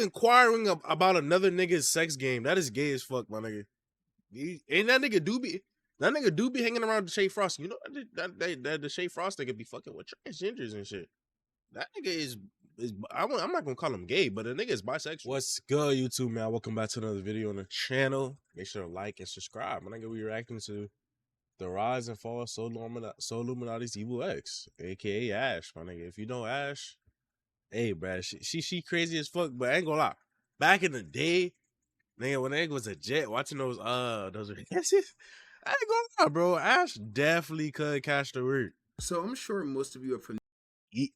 inquiring about another nigga's sex game? That is gay as fuck, my nigga. Ain't that nigga do be hanging around the Shay Frost. You know that the Shay Frost nigga be fucking with transgenders and shit. That nigga is I'm not gonna call him gay, but the nigga is bisexual. What's good, YouTube, man? Welcome back to another video on the channel. Make sure to like and subscribe. My nigga, we reacting to the rise and fall of Solluminati's Evil X, aka Ash. My nigga, if you know Ash, hey, bruh, she crazy as fuck, but I ain't gonna lie. Back in the day, nigga, when nigga was a jet watching those reactions, I ain't gonna lie, bro. Ash definitely could catch the word. So I'm sure most of you are familiar with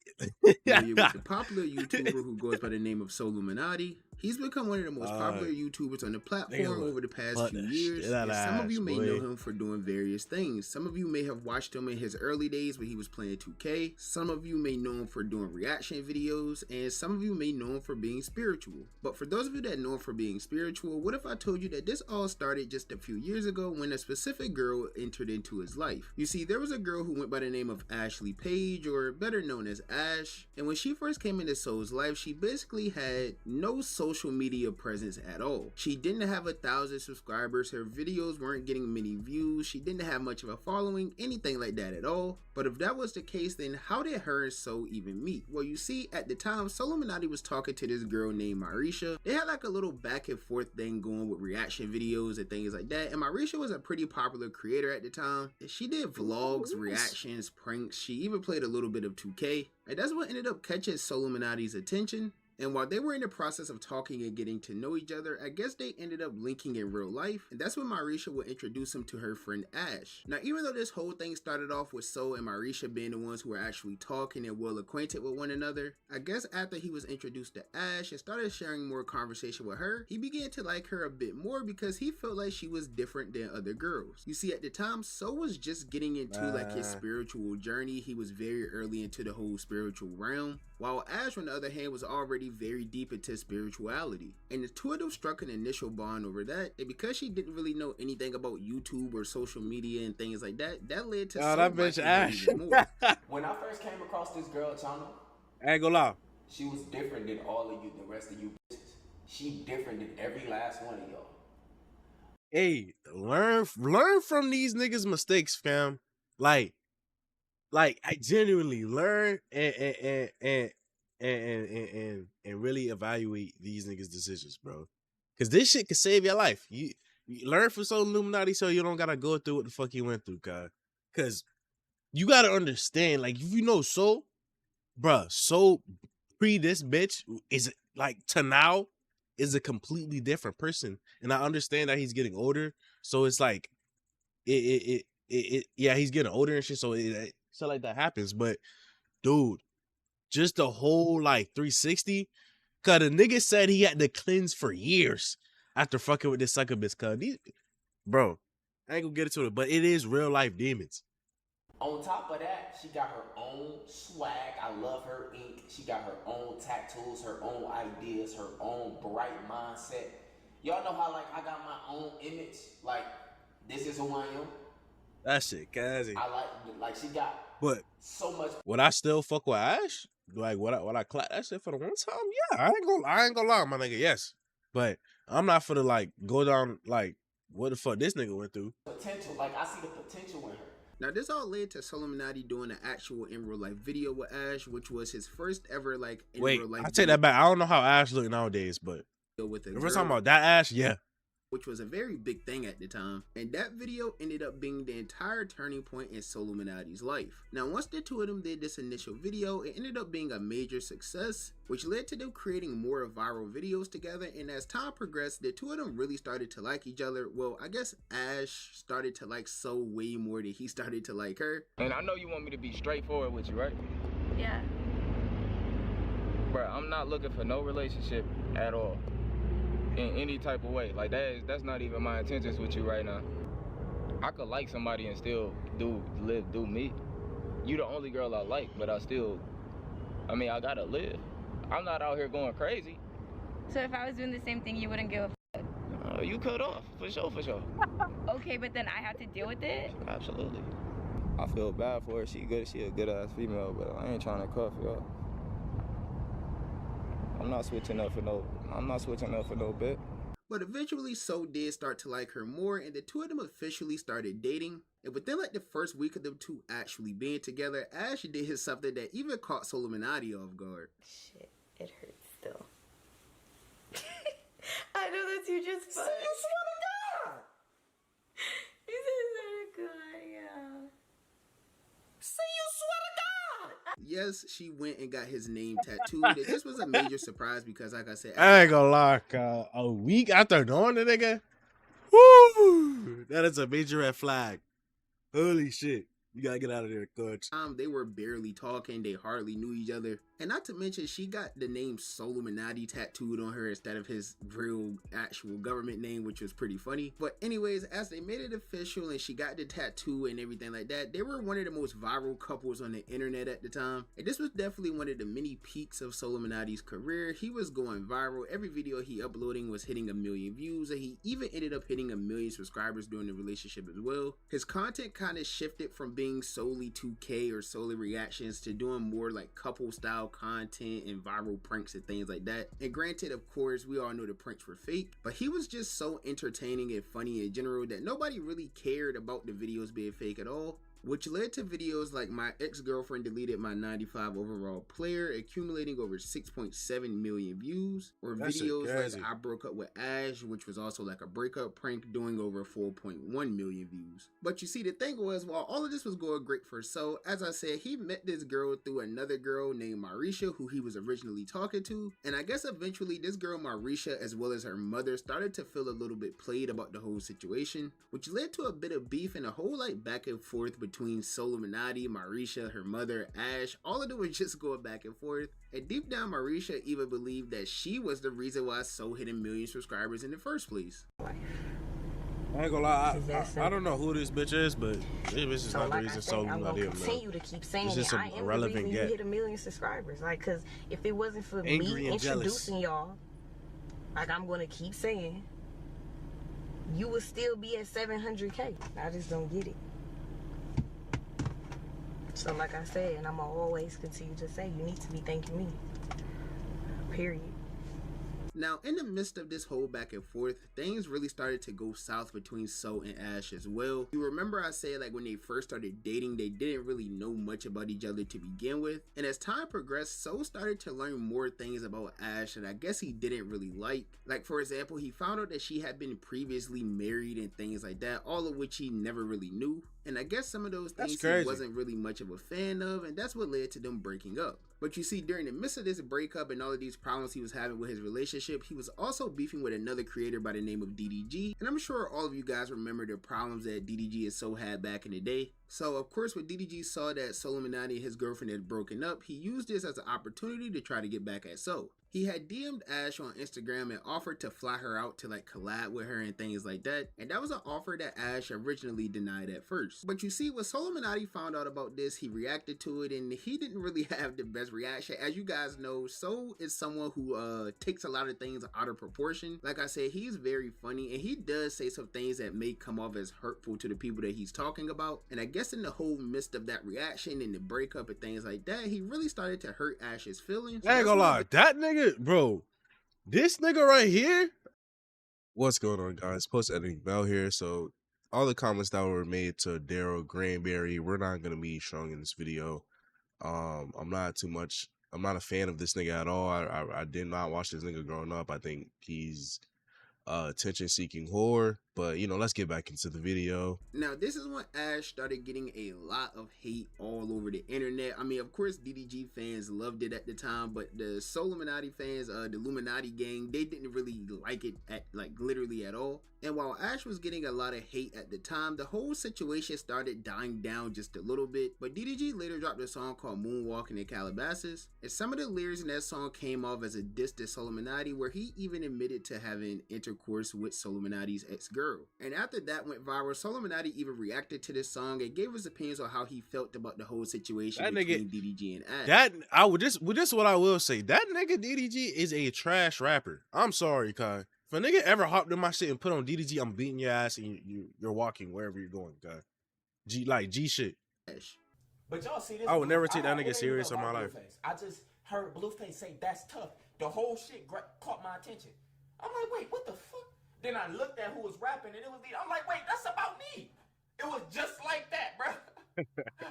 the popular YouTuber who goes by the name of Solluminati. He's become one of the most popular YouTubers on the platform over the past few years. And some of you may know him for doing various things. Some of you may have watched him in his early days when he was playing 2K. Some of you may know him for doing reaction videos. And some of you may know him for being spiritual. But for those of you that know him for being spiritual, what if I told you that this all started just a few years ago when a specific girl entered into his life? You see, there was a girl who went by the name of Ashley Page, or better known as Ash. And when she first came into Soul's life, she basically had no social media presence at all. She didn't have 1,000 subscribers, her videos weren't getting many views, she didn't have much of a following, anything like that at all. But if that was the case, then how did her and Soul even meet? Well, you see, at the time, Solluminati was talking to this girl named Marisha. They had like a little back and forth thing going with reaction videos and things like that, and Marisha was a pretty popular creator at the time. She did vlogs, reactions, pranks, she even played a little bit of 2K, and that's what ended up catching Solluminati's attention. And while they were in the process of talking and getting to know each other, I guess they ended up linking in real life, and that's when Marisha would introduce him to her friend Ash. Now, even though this whole thing started off with Soul and Marisha being the ones who were actually talking and well acquainted with one another, I guess after he was introduced to Ash and started sharing more conversation with her, he began to like her a bit more because he felt like she was different than other girls. You see, at the time, Soul was just getting into like his spiritual journey. He was very early into the whole spiritual realm, while Ash, on the other hand, was already very deep into spirituality. And the two of them struck an initial bond over that, and because she didn't really know anything about YouTube or social media and things like that, that led to that bitch Ash. When I first came across this girl channel, I ain't gonna lie, she was different than all of you, the rest of you bitches. She different than every last one of y'all. Hey, learn from these niggas' mistakes, fam. Like I genuinely learn and really evaluate these niggas' decisions, bro. Cause this shit can save your life. You learn from Solluminati so you don't gotta go through what the fuck you went through, cause you gotta understand, like, if you know Soul, bruh, Soul pre this bitch is like to now is a completely different person. And I understand that he's getting older, so it's like yeah, he's getting older and shit, so so like that happens. But dude, just the whole like 360, cause the nigga said he had to cleanse for years after fucking with this sucker bitch. Cause bro, I ain't gonna get into it, but it is real life demons. On top of that, she got her own swag. I love her ink. She got her own tattoos, her own ideas, her own bright mindset. Y'all know how like I got my own image. Like, this is who I am. That shit crazy. I like she got so much. Would I still fuck with Ash? Like, would I clap that shit for the one time? Yeah, I ain't gonna lie, my nigga, yes. But I'm not for the like go down like what the fuck this nigga went through. Potential, like I see the potential in her. Now, this all led to Solluminati doing an actual in real life video with Ash, which was his first ever like in real life. I take that back. I don't know how Ash look nowadays, but with if we're talking about that Ash, yeah, which was a very big thing at the time. And that video ended up being the entire turning point in Solluminati's life. Now, once the two of them did this initial video, it ended up being a major success, which led to them creating more viral videos together. And as time progressed, the two of them really started to like each other. Well, I guess Ash started to like Soul way more than he started to like her. And I know you want me to be straightforward with you, right? Yeah. Bro, I'm not looking for no relationship at all. In any type of way. Like, that's not even my intentions with you right now. I could like somebody and still do me. You the only girl I like, but I mean, I gotta live. I'm not out here going crazy. So if I was doing the same thing, you wouldn't give a f***? You cut off, for sure. Okay, but then I have to deal with it? Absolutely. I feel bad for her. She a good ass female, but I ain't trying to cuff y'all. I'm not switching up for no bit. But eventually, So did start to like her more, and the two of them officially started dating. And within like the first week of them two actually being together, Ash did his something that even caught Solluminati off guard. Shit, it hurts still. I know that's you just fun. You swear to God! He said, God, yeah. Say you swear to God! Yes, she went and got his name tattooed. And this was a major surprise because, like I said, I ain't gonna lie, a week after knowing the nigga, woo, that is a major red flag. Holy shit. You gotta get out of there, coach. They were barely talking. They hardly knew each other. And not to mention, she got the name Solluminati tattooed on her instead of his real actual government name, which was pretty funny. But anyways, as they made it official and she got the tattoo and everything like that, they were one of the most viral couples on the internet at the time. And this was definitely one of the many peaks of Solluminati's career. He was going viral. Every video he uploading was hitting 1 million views, and he even ended up hitting 1 million subscribers during the relationship as well. His content kind of shifted from being solely 2K or solely reactions to doing more like couple style content and viral pranks and things like that. And granted, of course, we all know the pranks were fake, but he was just so entertaining and funny in general that nobody really cared about the videos being fake at all, which led to videos like my ex-girlfriend deleted my 95 overall player accumulating over 6.7 million views, or videos like I broke up with Ash, which was also like a breakup prank, doing over 4.1 million views. But you see, the thing was, while all of this was going great for So, as I said, he met this girl through another girl named Marisha, who he was originally talking to, and I guess eventually this girl Marisha, as well as her mother, started to feel a little bit played about the whole situation, which led to a bit of beef and a whole like back and forth between Solluminati, Marisha, her mother, Ash. All of them was just going back and forth. And deep down, Marisha even believed that she was the reason why So hit 1 million subscribers in the first place. I ain't gonna lie, I don't know who this bitch is, but this is So not like the reason I'm gonna Solluminati. continue to keep saying It's just it. some I am the irrelevant reason you hit 1 million subscribers. Like, cause if it wasn't for me introducing y'all, like I'm gonna keep saying, you would still be at 700K. I just don't get it. So like I said, and I'm gonna always continue to say, you need to be thanking me. Period. Now, in the midst of this whole back and forth, things really started to go south between So and Ash as well. You remember I said like when they first started dating, they didn't really know much about each other to begin with. And as time progressed, So started to learn more things about Ash that I guess he didn't really like. Like for example, he found out that she had been previously married and things like that, all of which he never really knew. And I guess some of those things he wasn't really much of a fan of, and that's what led to them breaking up. But you see, during the midst of this breakup and all of these problems he was having with his relationship, he was also beefing with another creator by the name of DDG. And I'm sure all of you guys remember the problems that DDG and So had back in the day. So of course, when DDG saw that Solluminati and his girlfriend had broken up, he used this as an opportunity to try to get back at So. He had DM'd Ash on Instagram and offered to fly her out to like collab with her and things like that. And that was an offer that Ash originally denied at first. But you see, when Solluminati found out about this, he reacted to it and he didn't really have the best reaction. As you guys know, So is someone who takes a lot of things out of proportion. Like I said, he's very funny and he does say some things that may come off as hurtful to the people that he's talking about. And I guess in the whole midst of that reaction and the breakup and things like that, he really started to hurt Ash's feelings. I ain't gonna lie, that nigga, bro, this nigga right here. What's going on, guys? Post editing Bell here. So all the comments that were made to Daryl Granberry, we're not gonna be showing in this video. I'm not a fan of this nigga at all. I did not watch this nigga growing up. I think he's attention seeking whore, but you know, let's get back into the video. Now this is when Ash started getting a lot of hate all over the internet. I mean, of course DDG fans loved it at the time, but the Solluminati fans, the Illuminati gang, they didn't really like it literally at all. And while Ash was getting a lot of hate at the time, the whole situation started dying down just a little bit. But DDG later dropped a song called Moonwalking in Calabasas, and some of the lyrics in that song came off as a diss to Solluminati, where he even admitted to having intercourse with Solluminati's ex-girl. And after that went viral, Solluminati even reacted to this song and gave his opinions on how he felt about the whole situation between DDG and Ash. This what I will say. That nigga DDG is a trash rapper. I'm sorry, Kai. If a nigga ever hopped in my shit and put on DDG, I'm beating your ass and you're walking wherever you're going, guy. G shit. But y'all see this? I would never take that nigga serious in my life. I just heard Blueface say that's tough. The whole shit caught my attention. I'm like, wait, what the fuck? Then I looked at who was rapping, and it was I'm like, wait, that's about me. It was just like that, bro. I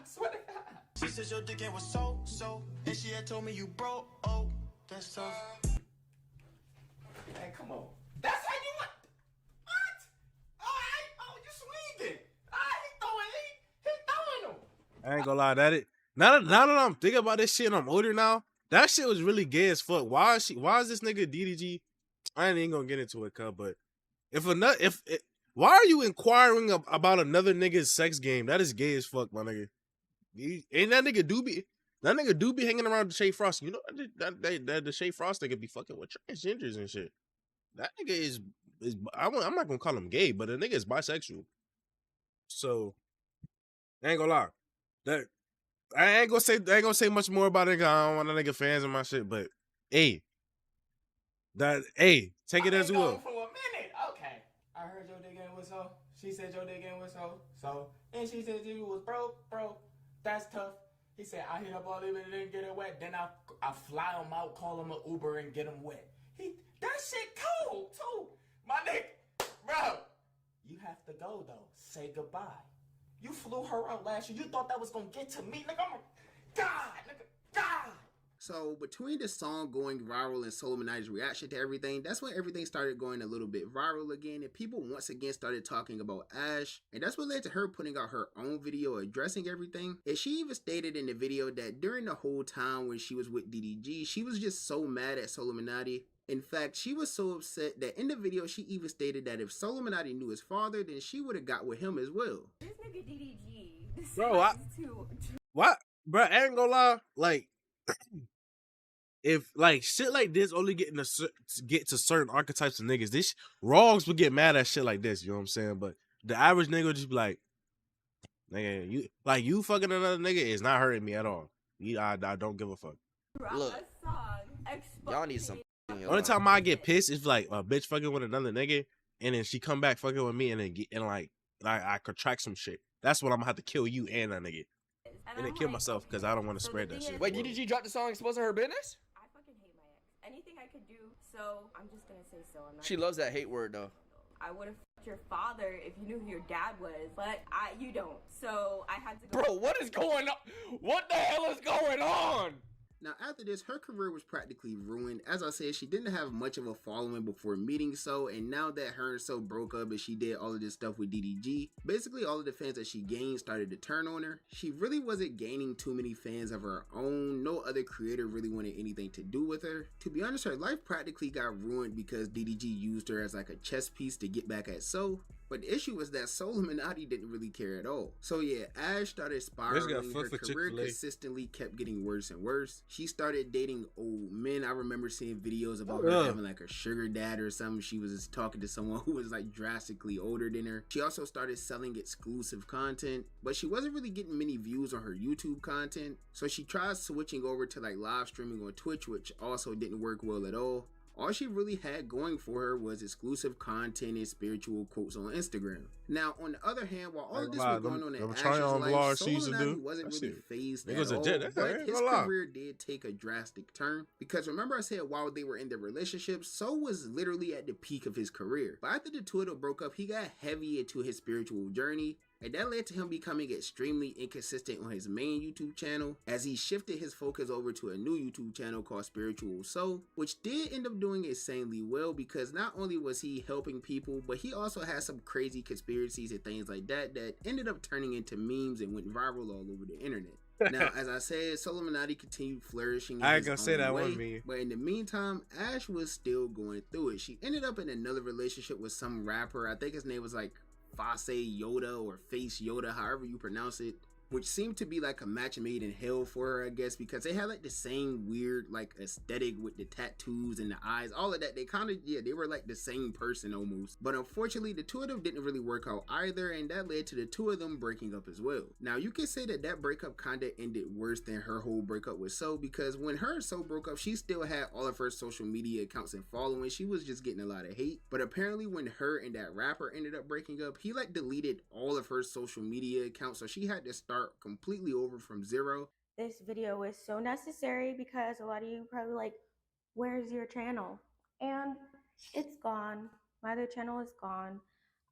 swear to God. She said your dick was so, and she had told me you broke. Oh, that's so. Man, come on. That's how you want. What? Oh, you swinging. He throwing them. I ain't gonna lie, now that I'm thinking about this shit and I'm older now, that shit was really gay as fuck. Why is this nigga DDG? I ain't even gonna get into it, cuz, but why are you inquiring about another nigga's sex game? That is gay as fuck, my nigga. Ain't that nigga do be hanging around the Shay Frost. You know that the Shay Frost nigga be fucking with transgenders and shit. That nigga is I'm not gonna call him gay, but the nigga is bisexual. So I ain't gonna lie. That I ain't gonna say much more about it. I don't want a nigga fans of my shit, but take it as well. For a minute, okay. I heard your dick game was so. She said your dick game was so, and she said you was broke. That's tough. He said I hit up all of it and didn't get it wet. Then I fly him out, call him an Uber, and get him wet. That shit cold too, my nigga, bro. You have to go though. Say goodbye. You flew her out last year. You thought that was gonna get to me, nigga. God. So between the song going viral and Solluminati's reaction to everything, that's when everything started going a little bit viral again, and people once again started talking about Ash, and that's what led to her putting out her own video addressing everything. And she even stated in the video that during the whole time when she was with DDG, she was just so mad at Solluminati. In fact, she was so upset that in the video she even stated that if Solluminati knew his father, then she would have got with him as well. This nigga DDG. Bro, what? Bro, I ain't gonna lie. Like, if like shit like this only get to certain archetypes of niggas, this Rogs would get mad at shit like this. You know what I'm saying? But the average nigga would just be like, nigga, you fucking another nigga is not hurting me at all. I don't give a fuck. Look, y'all need some. Only time I get pissed is like a bitch fucking with another nigga, and then she come back fucking with me, and then I contract some shit. That's when I'm gonna have to kill you and that nigga, and then kill myself because I don't want to spread that shit. Wait, did you drop the song exposing her business? I fucking hate my ex. Anything I could do, so I'm just gonna say so. I'm not. She loves that hate word though. I would have fucked your father if you knew who your dad was, but you don't. So I had to go. Bro, what is going on? What the hell is going on? Now, after this, her career was practically ruined. As I said, she didn't have much of a following before meeting So, and now that her and So broke up and she did all of this stuff with DDG, basically all of the fans that she gained started to turn on her. She really wasn't gaining too many fans of her own. No other creator really wanted anything to do with her. To be honest, her life practically got ruined because DDG used her as like a chess piece to get back at So. But the issue was that Solluminati didn't really care at all. So yeah, Ash started spiraling. Her career consistently kept getting worse and worse. She started dating old men. I remember seeing videos about her having like a sugar dad or something. She was just talking to someone who was like drastically older than her. She also started selling exclusive content, but she wasn't really getting many views on her YouTube content. So she tried switching over to like live streaming on Twitch, which also didn't work well at all. All she really had going for her was exclusive content and spiritual quotes on Instagram. Now, on the other hand, while all of this was going on in Ash's life, Solluminati wasn't really phased at all, but his career did take a drastic turn. Because remember I said while they were in their relationship, So was literally at the peak of his career. But after the two of them broke up, he got heavy into his spiritual journey. And that led to him becoming extremely inconsistent on his main YouTube channel as he shifted his focus over to a new YouTube channel called Spiritual Soul, which did end up doing insanely well because not only was he helping people, but he also had some crazy conspiracies and things like that that ended up turning into memes and went viral all over the internet. Now, as I said, Solluminati continued flourishing. I ain't gonna say that one me. But in the meantime, Ash was still going through it. She ended up in another relationship with some rapper. I think his name was like Face Yoda or Face Yoda, however you pronounce it, which seemed to be like a match made in hell for her, I guess, because they had like the same weird like aesthetic with the tattoos and the eyes, all of that. They kind of, they were like the same person almost. But unfortunately, the two of them didn't really work out either, and that led to the two of them breaking up as well. Now, you can say that that breakup kind of ended worse than her whole breakup with So, because when her and So broke up, she still had all of her social media accounts and following. She was just getting a lot of hate. But apparently when her and that rapper ended up breaking up, he like deleted all of her social media accounts, so she had to start completely over from zero. This video was so necessary because a lot of you probably like, where's your channel? And it's gone. My other channel is gone.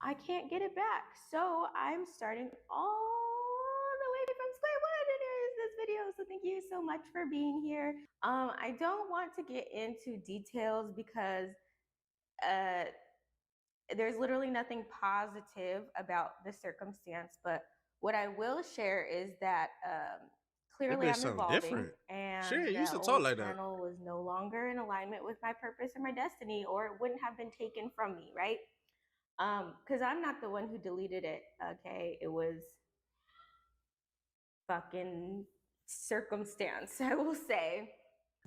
I can't get it back. So I'm starting all the way from square one, and there is this video. So thank you so much for being here. I don't want to get into details because there's literally nothing positive about the circumstance, but what I will share is that clearly I'm evolving, different. and Shit, you used that to talk old like that. channel was no longer in alignment with my purpose or my destiny, or it wouldn't have been taken from me, right? Because I'm not the one who deleted it, okay? It was fucking circumstance, I will say.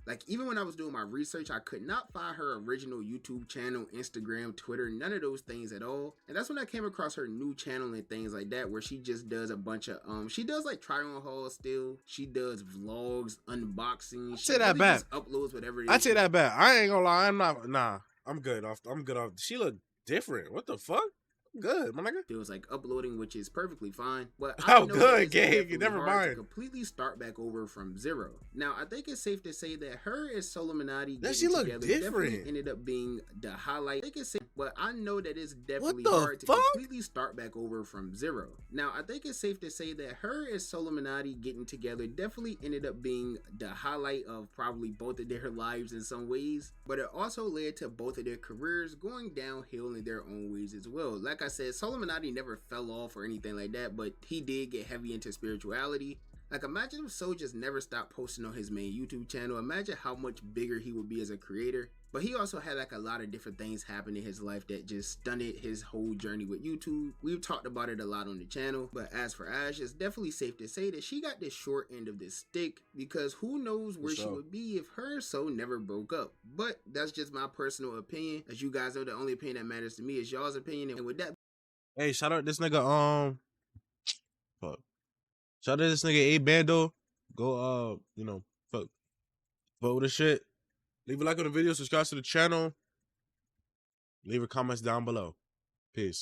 Like, even when I was doing my research, I could not find her original YouTube channel, Instagram, Twitter, none of those things at all. And that's when I came across her new channel and things like that, where she just does a bunch of, she does like try-on hauls still. She does vlogs, unboxing. She really just uploads whatever it is. I take that back. I ain't gonna lie. I'm good off. She look different. What the fuck? Good, my nigga. It was like uploading, which is perfectly fine. But I know good, gang. Never mind. To completely start back over from zero. Now, I think it's safe to say that her and Solluminati she look together different. definitely ended up being the highlight. I think it's safe, but I know that it's definitely hard to completely start back over from zero. Now, I think it's safe to say that her and Solluminati getting together definitely ended up being the highlight of probably both of their lives in some ways. But it also led to both of their careers going downhill in their own ways as well. Like I said, Solluminati never fell off or anything like that, but he did get heavy into spirituality. Like, imagine if Sol just never stopped posting on his main YouTube channel. Imagine how much bigger he would be as a creator. But he also had like a lot of different things happen in his life that just stunted his whole journey with YouTube. We've talked about it a lot on the channel. But as for Ash, it's definitely safe to say that she got the short end of this stick, because who knows where she would be if her and Sol never broke up. But that's just my personal opinion. As you guys know, the only opinion that matters to me is y'all's opinion. And with that, hey, shout out this nigga. Fuck. Shout out this nigga A Bando. Go fuck. Vote with the shit. Leave a like on the video, subscribe to the channel. Leave your comments down below. Peace.